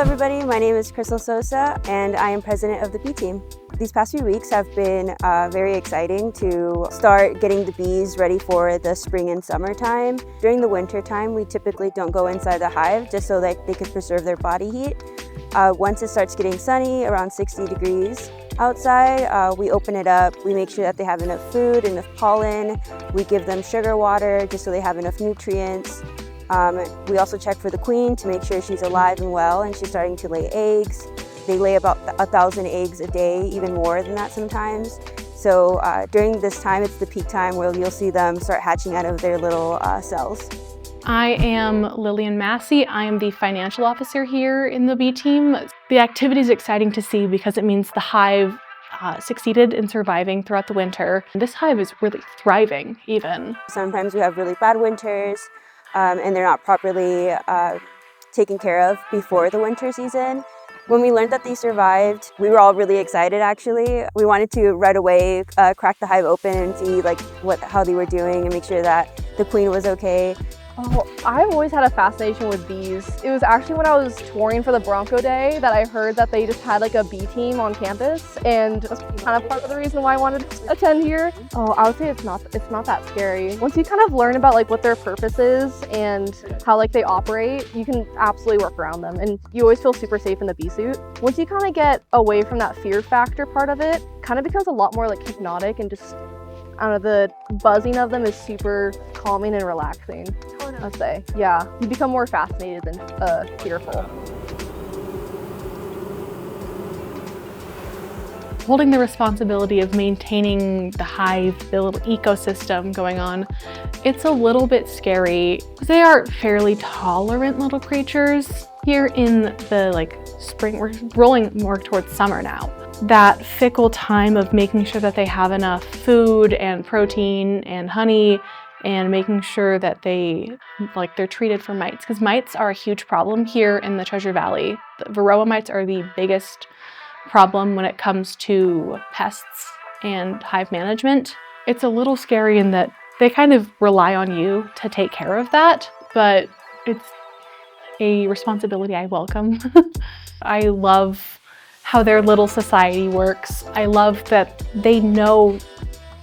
everybody, my name is Crystal Sosa and I am president of the bee team. These past few weeks have been very exciting to start getting the bees ready for the spring and summertime. During the winter time, we typically don't go inside the hive just so that they could preserve their body heat. Once it starts getting sunny, around 60 degrees outside, we open it up. We make sure that they have enough food, enough pollen. We give them sugar water just so they have enough nutrients. We also check for the queen to make sure she's alive and well and she's starting to lay eggs. They lay about 1,000 eggs a day, even more than that sometimes. So during this time, it's the peak time where you'll see them start hatching out of their little cells. I am Lillian Massey. I am the financial officer here in the bee team. The activity is exciting to see because it means the hive succeeded in surviving throughout the winter. This hive is really thriving even. Sometimes we have really bad winters and they're not properly taken care of before the winter season. When we learned that they survived, we were all really excited actually. We wanted to right away crack the hive open and see how they were doing and make sure that the queen was okay. Oh, I've always had a fascination with bees. It was actually when I was touring for the Bronco Day that I heard that they just had like a bee team on campus, and that's kind of part of the reason why I wanted to attend here. Oh, I would say it's not that scary. Once you kind of learn about like what their purpose is and how like they operate, you can absolutely work around them, and you always feel super safe in the bee suit. Once you kind of get away from that fear factor part of it, kind of becomes a lot more like hypnotic, and just I don't know, the buzzing of them is super calming and relaxing, I'd say. Yeah, you become more fascinated than fearful. Holding the responsibility of maintaining the hive, the little ecosystem going on, it's a little bit scary. They are fairly tolerant little creatures. Here in the spring, we're rolling more towards summer now. That fickle time of making sure that they have enough food and protein and honey, and making sure that they're treated for mites, because mites are a huge problem here in the Treasure Valley. The varroa mites are the biggest problem when it comes to pests and hive management. It's a little scary in that they kind of rely on you to take care of that, but it's a responsibility I welcome. I love how their little society works. I love that they know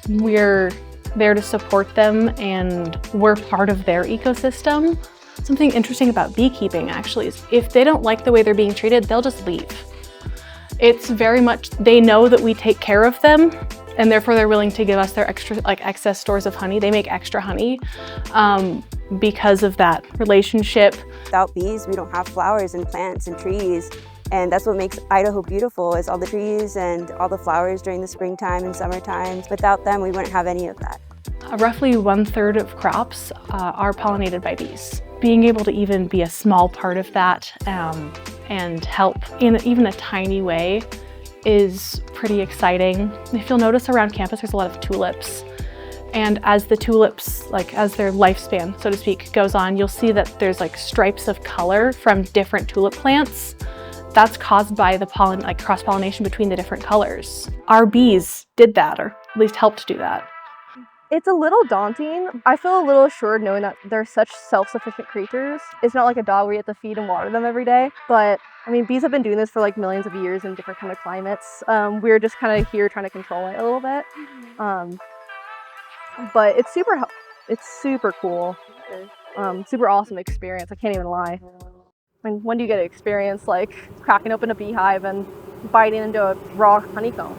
we're there to support them and we're part of their ecosystem. Something interesting about beekeeping actually is if they don't like the way they're being treated, they'll just leave. It's very much, they know that we take care of them and therefore they're willing to give us their excess stores of honey. They make extra honey because of that relationship. Without bees, we don't have flowers and plants and trees. And that's what makes Idaho beautiful, is all the trees and all the flowers during the springtime and summertime. Without them, we wouldn't have any of that. Roughly 1/3 of crops are pollinated by bees. Being able to even be a small part of that and help in even a tiny way is pretty exciting. If you'll notice around campus, there's a lot of tulips. And as the tulips, as their lifespan, so to speak, goes on, you'll see that there's stripes of color from different tulip plants. That's caused by the cross-pollination between the different colors. Our bees did that, or at least helped do that. It's a little daunting. I feel a little assured knowing that they're such self-sufficient creatures. It's not like a dog where you have to feed and water them every day, but I mean, bees have been doing this for millions of years in different kind of climates. We're just kind of here trying to control it a little bit. But it's super cool. Super awesome experience, I can't even lie. I mean, when do you get to experience cracking open a beehive and biting into a raw honeycomb?